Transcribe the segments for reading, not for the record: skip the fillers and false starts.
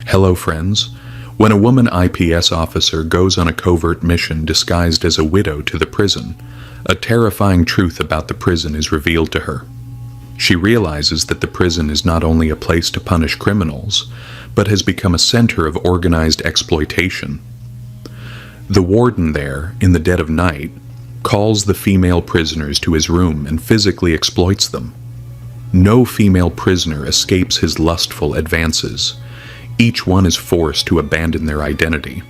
Hello, friends. When a woman IPS officer goes on a covert mission disguised as a widow to the prison, a terrifying truth about the prison is revealed to her. She realizes that the prison is not only a place to punish criminals, but has become a center of organized exploitation. The warden there, in the dead of night, calls the female prisoners to his room and physically exploits them. No female prisoner escapes his lustful advances. Each one is forced to abandon their identity.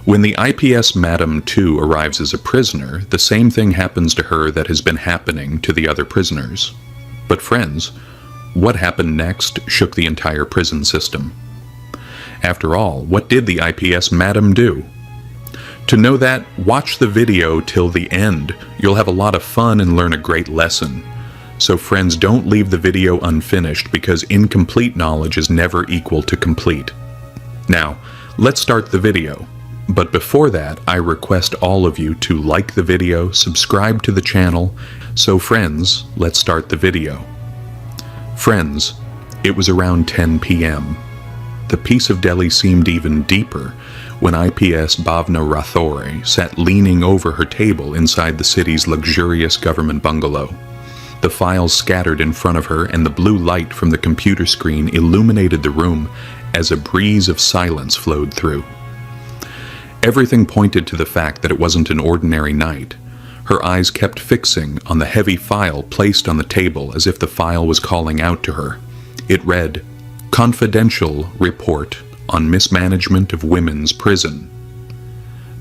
When the IPS Madam 2 arrives as a prisoner, the same thing happens to her that has been happening to the other prisoners. But friends, what happened next shook the entire prison system. After all, what did the IPS Madam do? To know that, watch the video till the end. You'll have a lot of fun and learn a great lesson. So friends, don't leave the video unfinished because incomplete knowledge is never equal to complete. Now, let's start the video. But before that, I request all of you to like the video, subscribe to the channel. So friends, let's start the video. Friends, it was around 10 p.m. The peace of Delhi seemed even deeper when IPS Bhavna Rathore sat leaning over her table inside the city's luxurious government bungalow. The files scattered in front of her and the blue light from the computer screen illuminated the room as a breeze of silence flowed through. Everything pointed to the fact that it wasn't an ordinary night. Her eyes kept fixing on the heavy file placed on the table as if the file was calling out to her. It read, "Confidential report on mismanagement of women's prison."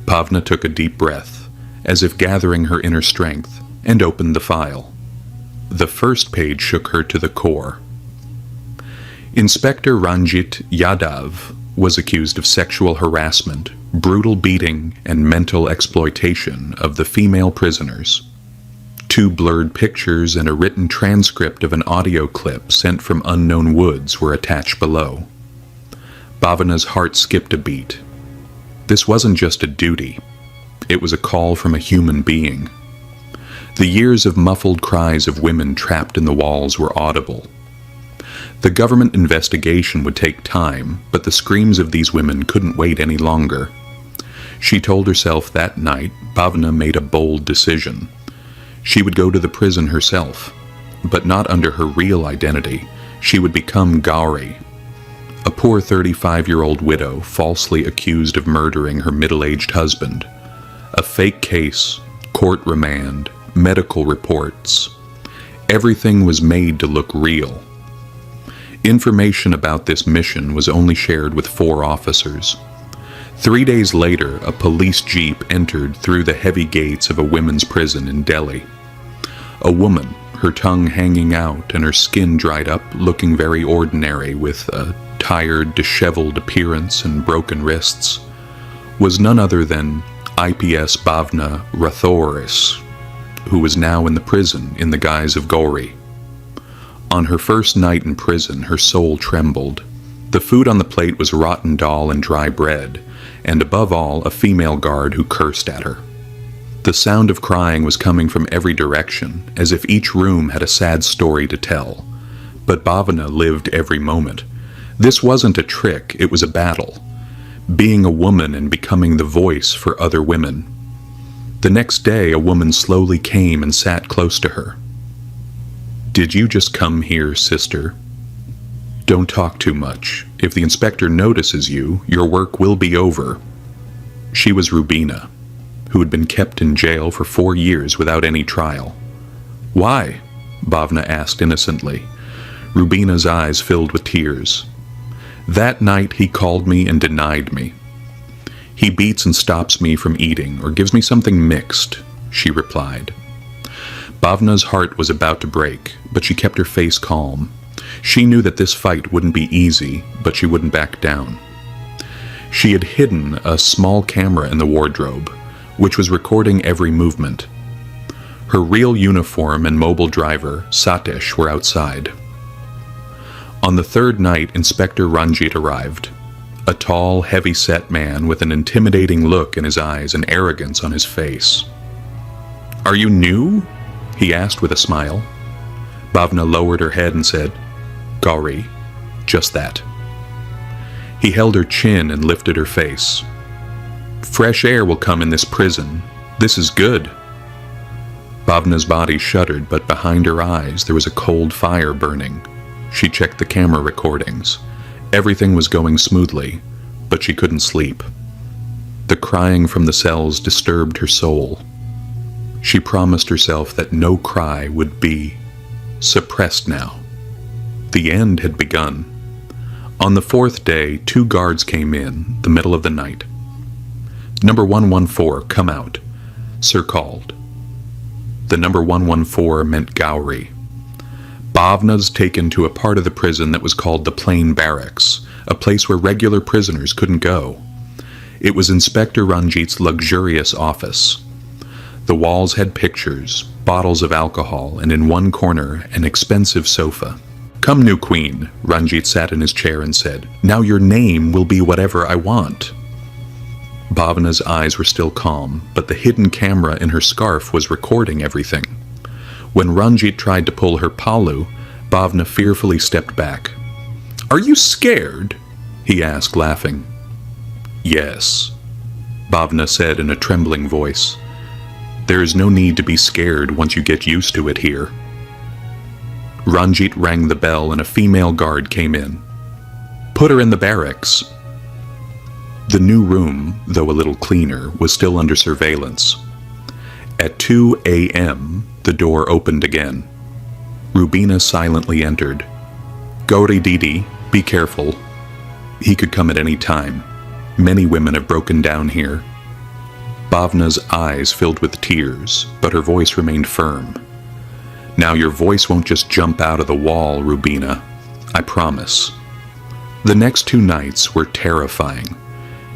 Bhavna took a deep breath, as if gathering her inner strength, and opened the file. The first page shook her to the core. Inspector Ranjit Yadav was accused of sexual harassment, brutal beating, and mental exploitation of the female prisoners. 2 blurred pictures and a written transcript of an audio clip sent from unknown woods were attached below. Bhavana's heart skipped a beat. This wasn't just a duty. It was a call from a human being. The years of muffled cries of women trapped in the walls were audible. The government investigation would take time, but the screams of these women couldn't wait any longer. She told herself that night Bhavna made a bold decision. She would go to the prison herself, but not under her real identity. She would become Gauri, a poor 35-year-old widow falsely accused of murdering her middle-aged husband. A fake case, court remand, medical reports. Everything was made to look real. Information about this mission was only shared with 4 officers. 3 days later, a police jeep entered through the heavy gates of a women's prison in Delhi. A woman, her tongue hanging out and her skin dried up, looking very ordinary with a tired, disheveled appearance and broken wrists, was none other than IPS Bhavna Rathore, who was now in the prison in the guise of Gauri. On her first night in prison, her soul trembled. The food on the plate was rotten dal and dry bread, and above all, a female guard who cursed at her. The sound of crying was coming from every direction, as if each room had a sad story to tell. But Bhavana lived every moment. This wasn't a trick, it was a battle. Being a woman and becoming the voice for other women. The next day, a woman slowly came and sat close to her. "Did you just come here, sister? Don't talk too much. If the inspector notices you, your work will be over." She was Rubina, who had been kept in jail for 4 years without any trial. "Why?" Bhavna asked innocently. Rubina's eyes filled with tears. "That night he called me and denied me. He beats and stops me from eating or gives me something mixed," she replied. Bhavna's heart was about to break, but she kept her face calm. She knew that this fight wouldn't be easy, but she wouldn't back down. She had hidden a small camera in the wardrobe, which was recording every movement. Her real uniform and mobile driver, Satish, were outside. On the 3rd night, Inspector Ranjit arrived. A tall, heavy-set man with an intimidating look in his eyes and arrogance on his face. "Are you new?" he asked with a smile. Bhavna lowered her head and said, "Gauri, just that." He held her chin and lifted her face. "Fresh air will come in this prison. This is good." Bhavna's body shuddered, but behind her eyes there was a cold fire burning. She checked the camera recordings. Everything was going smoothly, but she couldn't sleep. The crying from the cells disturbed her soul. She promised herself that no cry would be suppressed now. The end had begun. On the fourth day, 2 guards came in, the middle of the night. "Number 114, come out," Sir called. The number 114 meant Gowrie. Bhavna's taken to a part of the prison that was called the Plain Barracks, a place where regular prisoners couldn't go. It was Inspector Ranjit's luxurious office. The walls had pictures, bottles of alcohol, and in one corner, an expensive sofa. "Come, new queen," Ranjit sat in his chair and said. "Now your name will be whatever I want." Bhavna's eyes were still calm, but the hidden camera in her scarf was recording everything. When Ranjit tried to pull her palu, Bhavna fearfully stepped back. "Are you scared?" he asked, laughing. "Yes," Bhavna said in a trembling voice. "There is no need to be scared once you get used to it here." Ranjit rang the bell and a female guard came in. "Put her in the barracks." The new room, though a little cleaner, was still under surveillance. At 2 a.m., the door opened again. Rubina silently entered. "Gauri Didi, be careful. He could come at any time. Many women have broken down here." Bhavna's eyes filled with tears, but her voice remained firm. "Now your voice won't just jump out of the wall, Rubina. I promise." The next 2 nights were terrifying.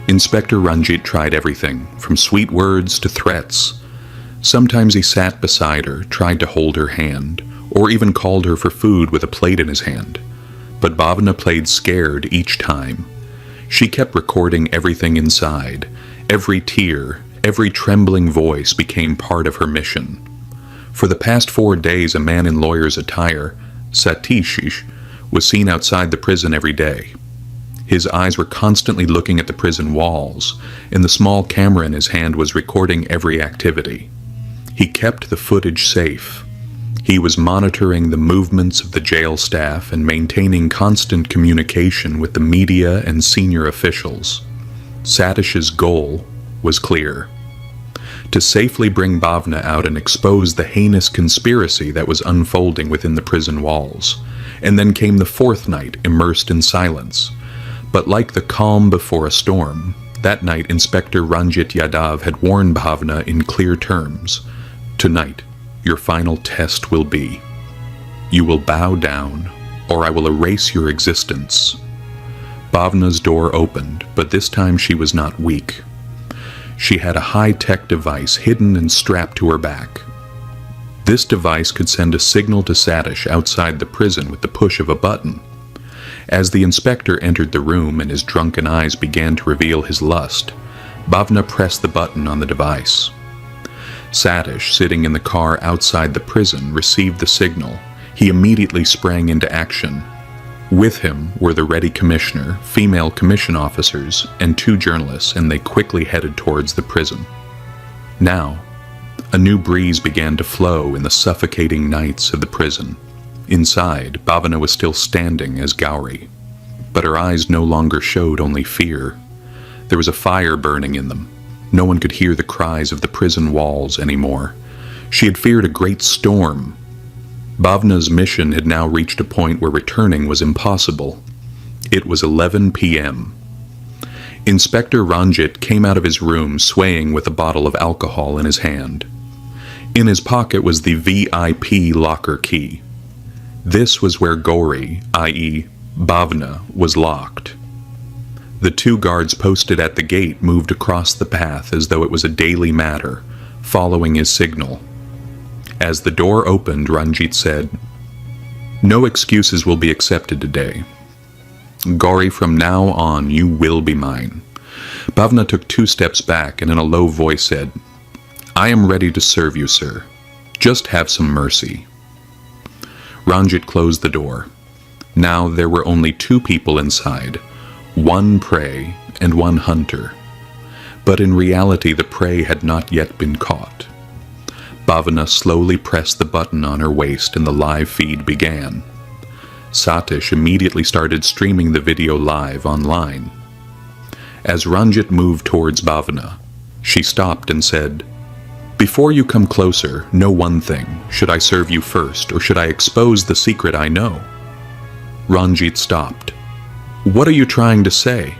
Inspector Ranjit tried everything, from sweet words to threats. Sometimes he sat beside her, tried to hold her hand, or even called her for food with a plate in his hand. But Bhavna played scared each time. She kept recording everything inside. Every tear, every trembling voice became part of her mission. For the past 4 days, a man in lawyer's attire, Satishish, was seen outside the prison every day. His eyes were constantly looking at the prison walls, and the small camera in his hand was recording every activity. He kept the footage safe. He was monitoring the movements of the jail staff and maintaining constant communication with the media and senior officials. Satish's goal was clear: to safely bring Bhavna out and expose the heinous conspiracy that was unfolding within the prison walls. And then came the 4th night, immersed in silence. But like the calm before a storm, that night Inspector Ranjit Yadav had warned Bhavna in clear terms. "Tonight, your final test will be. You will bow down, or I will erase your existence." Bhavna's door opened, but this time she was not weak. She had a high-tech device hidden and strapped to her back. This device could send a signal to Satish outside the prison with the push of a button. As the inspector entered the room and his drunken eyes began to reveal his lust, Bhavna pressed the button on the device. Satish, sitting in the car outside the prison, received the signal. He immediately sprang into action. With him were the ready commissioner, female commission officers, and 2 journalists, and they quickly headed towards the prison. Now, a new breeze began to flow in the suffocating nights of the prison. Inside, Bhavna was still standing as Gowrie, but her eyes no longer showed only fear. There was a fire burning in them. No one could hear the cries of the prison walls anymore. She had feared a great storm. Bhavna's mission had now reached a point where returning was impossible. It was 11 p.m. Inspector Ranjit came out of his room swaying with a bottle of alcohol in his hand. In his pocket was the VIP locker key. This was where Gauri, i.e. Bhavna, was locked. The 2 guards posted at the gate moved across the path as though it was a daily matter, following his signal. As the door opened, Ranjit said, "No excuses will be accepted today. Gauri, from now on, you will be mine." Bhavna took 2 steps back and in a low voice said, "I am ready to serve you, sir. Just have some mercy." Ranjit closed the door. Now there were only 2 people inside. one prey and one hunter. But in reality, the prey had not yet been caught. Bhavana slowly pressed the button on her waist and the live feed began. Satish immediately started streaming the video live online. As Ranjit moved towards Bhavana, she stopped and said, "Before you come closer, know one thing. Should I serve you first, or should I expose the secret I know?" Ranjit stopped. "What are you trying to say?"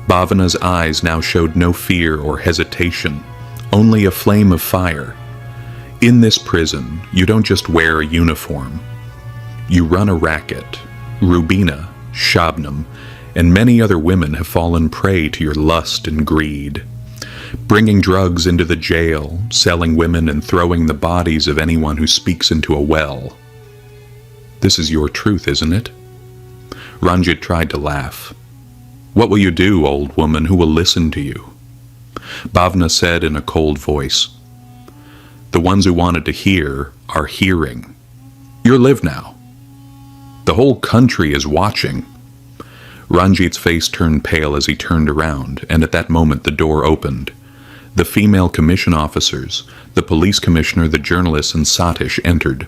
Bhavana's eyes now showed no fear or hesitation, only a flame of fire. "In this prison, you don't just wear a uniform. You run a racket. Rubina, Shabnam, and many other women have fallen prey to your lust and greed. Bringing drugs into the jail, selling women and throwing the bodies of anyone who speaks into a well. This is your truth, isn't it?" Ranjit tried to laugh. "What will you do, old woman, who will listen to you?" Bhavana said in a cold voice, "The ones who wanted to hear are hearing. You live now. The whole country is watching." Ranjit's face turned pale as he turned around, and at that moment the door opened. The female commission officers, the police commissioner, the journalists, and Satish entered.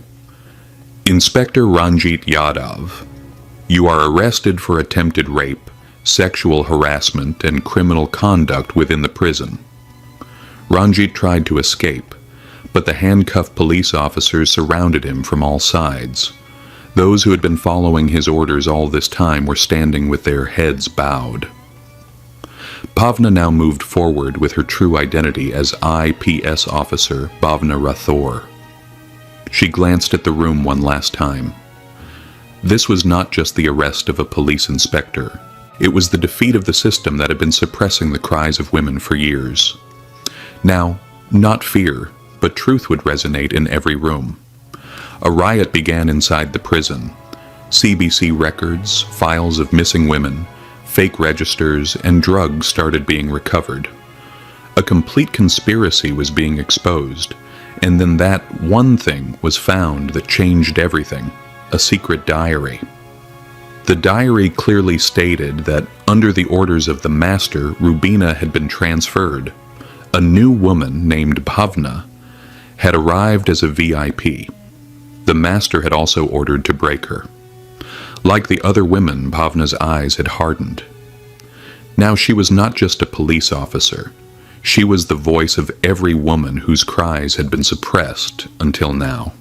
"Inspector Ranjit Yadav, you are arrested for attempted rape, sexual harassment, and criminal conduct within the prison." Ranjit tried to escape, but the handcuffed police officers surrounded him from all sides. Those who had been following his orders all this time were standing with their heads bowed. Bhavna now moved forward with her true identity as IPS officer Bhavna Rathore. She glanced at the room one last time. This was not just the arrest of a police inspector. It was the defeat of the system that had been suppressing the cries of women for years. Now, not fear, but truth would resonate in every room. A riot began inside the prison. CBC records, files of missing women, fake registers, and drugs started being recovered. A complete conspiracy was being exposed, and then that one thing was found that changed everything: a secret diary. The diary clearly stated that, under the orders of the master, Rubina had been transferred. A new woman named Bhavna had arrived as a VIP. The master had also ordered to break her. Like the other women, Bhavna's eyes had hardened. Now she was not just a police officer. She was the voice of every woman whose cries had been suppressed until now.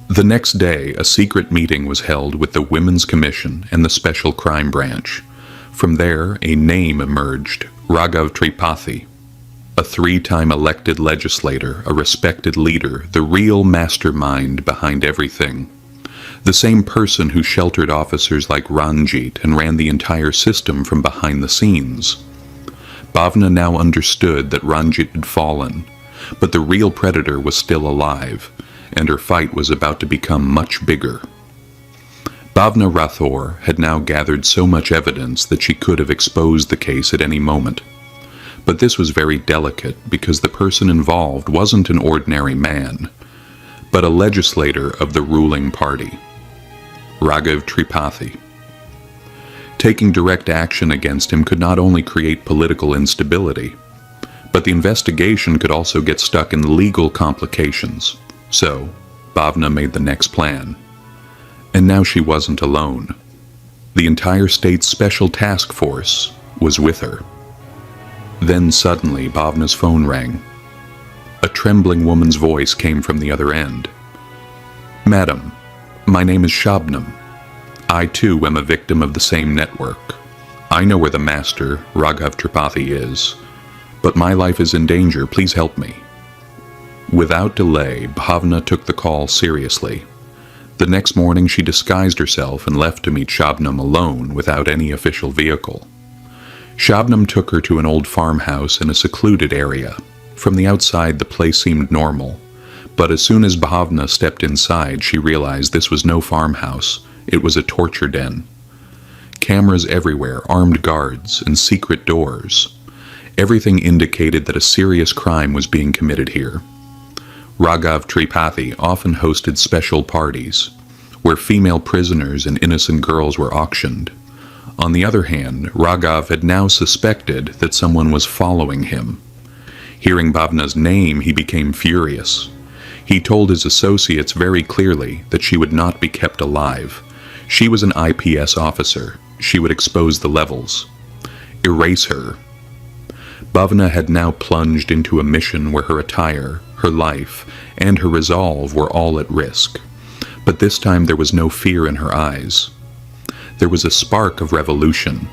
The next day, a secret meeting was held with the Women's Commission and the Special Crime Branch. From there, a name emerged: Raghav Tripathi. A 3-time elected legislator, a respected leader, the real mastermind behind everything. The same person who sheltered officers like Ranjit and ran the entire system from behind the scenes. Bhavna now understood that Ranjit had fallen, but the real predator was still alive, and her fight was about to become much bigger. Bhavna Rathore had now gathered so much evidence that she could have exposed the case at any moment. But this was very delicate because the person involved wasn't an ordinary man, but a legislator of the ruling party, Raghav Tripathi. Taking direct action against him could not only create political instability, but the investigation could also get stuck in legal complications. So, Bhavna made the next plan. And now she wasn't alone. The entire state's special task force was with her. Then suddenly, Bhavna's phone rang. A trembling woman's voice came from the other end. "Madam, my name is Shabnam. I too am a victim of the same network. I know where the master, Raghav Tripathi, is, but my life is in danger. Please help me." Without delay, Bhavna took the call seriously. The next morning she disguised herself and left to meet Shabnam alone without any official vehicle. Shabnam took her to an old farmhouse in a secluded area. From the outside the place seemed normal, but as soon as Bhavna stepped inside she realized this was no farmhouse, it was a torture den. Cameras everywhere, armed guards, and secret doors. Everything indicated that a serious crime was being committed here. Raghav Tripathi often hosted special parties, where female prisoners and innocent girls were auctioned. On the other hand, Raghav had now suspected that someone was following him. Hearing Bhavna's name, he became furious. He told his associates very clearly that she would not be kept alive. She was an IPS officer. She would expose the levels. Erase her. Bhavna had now plunged into a mission where her attire, her life, and her resolve were all at risk. But this time there was no fear in her eyes. There was a spark of revolution.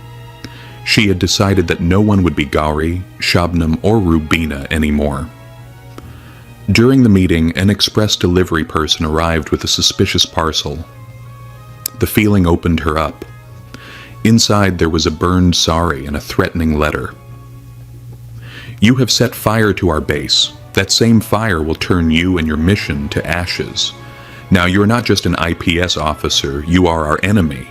She had decided that no one would be Gauri, Shabnam, or Rubina anymore. During the meeting, an express delivery person arrived with a suspicious parcel. The feeling opened her up. Inside there was a burned sari and a threatening letter. "You have set fire to our base. That same fire will turn you and your mission to ashes. Now you're not just an IPS officer, you are our enemy."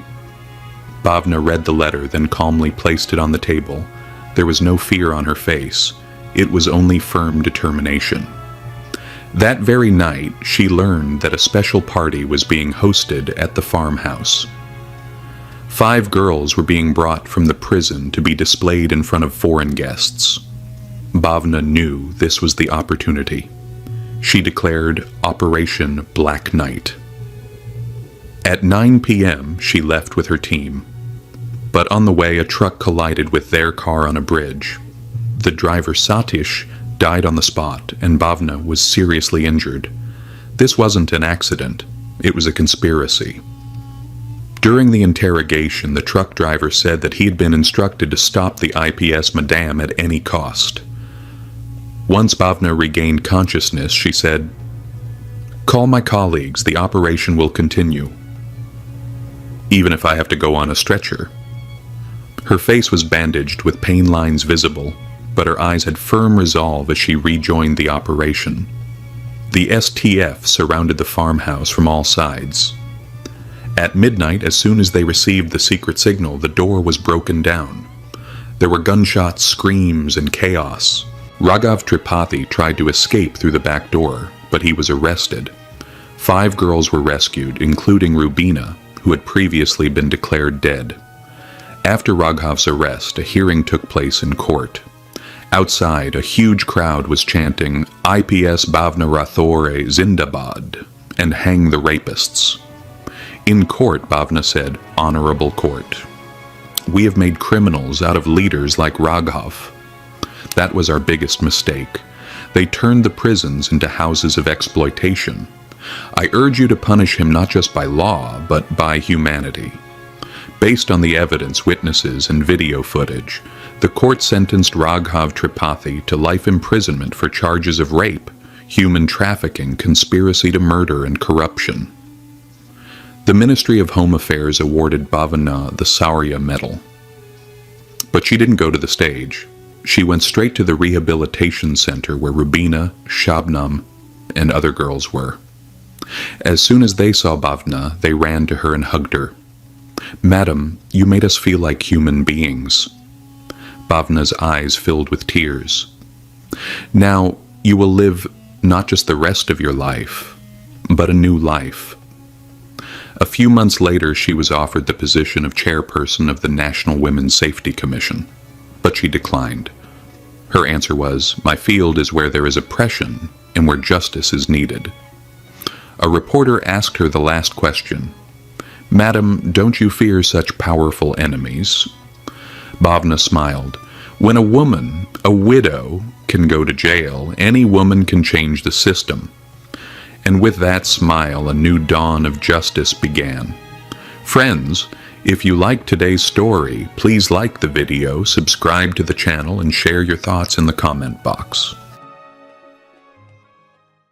Bhavna read the letter, then calmly placed it on the table. There was no fear on her face. It was only firm determination. That very night, she learned that a special party was being hosted at the farmhouse. 5 girls were being brought from the prison to be displayed in front of foreign guests. Bhavna knew this was the opportunity. She declared Operation Black Night. At 9 p.m., she left with her team. But on the way, a truck collided with their car on a bridge. The driver, Satish, died on the spot, and Bhavna was seriously injured. This wasn't an accident. It was a conspiracy. During the interrogation, the truck driver said that he had been instructed to stop the IPS madam at any cost. Once Bhavna regained consciousness, she said, "Call my colleagues. The operation will continue, even if I have to go on a stretcher." Her face was bandaged with pain lines visible, but her eyes had firm resolve as she rejoined the operation. The STF surrounded the farmhouse from all sides. At midnight, as soon as they received the secret signal, the door was broken down. There were gunshots, screams, and chaos. Raghav Tripathi tried to escape through the back door, but he was arrested. 5 girls were rescued, including Rubina, who had previously been declared dead. After Raghav's arrest, a hearing took place in court. Outside, a huge crowd was chanting, "IPS Bhavna Rathore Zindabad," and "Hang the rapists." In court, Bhavna said, "Honorable court. We have made criminals out of leaders like Raghav. That was our biggest mistake. They turned the prisons into houses of exploitation. I urge you to punish him not just by law, but by humanity." Based on the evidence, witnesses, and video footage, the court sentenced Raghav Tripathi to life imprisonment for charges of rape, human trafficking, conspiracy to murder, and corruption. The Ministry of Home Affairs awarded Bhavna the Saurya Medal. But she didn't go to the stage. She went straight to the rehabilitation center where Rubina, Shabnam, and other girls were. As soon as they saw Bhavna, they ran to her and hugged her. "Madam, you made us feel like human beings." Bhavna's eyes filled with tears. "Now you will live not just the rest of your life, but a new life." A few months later, she was offered the position of chairperson of the National Women's Safety Commission, but she declined. Her answer was, "My field is where there is oppression and where justice is needed." A reporter asked her the last question, "Madam, don't you fear such powerful enemies?" Bhavna smiled. "When a woman, a widow, can go to jail, any woman can change the system." And with that smile, a new dawn of justice began. Friends, if you liked today's story, please like the video, subscribe to the channel, and share your thoughts in the comment box.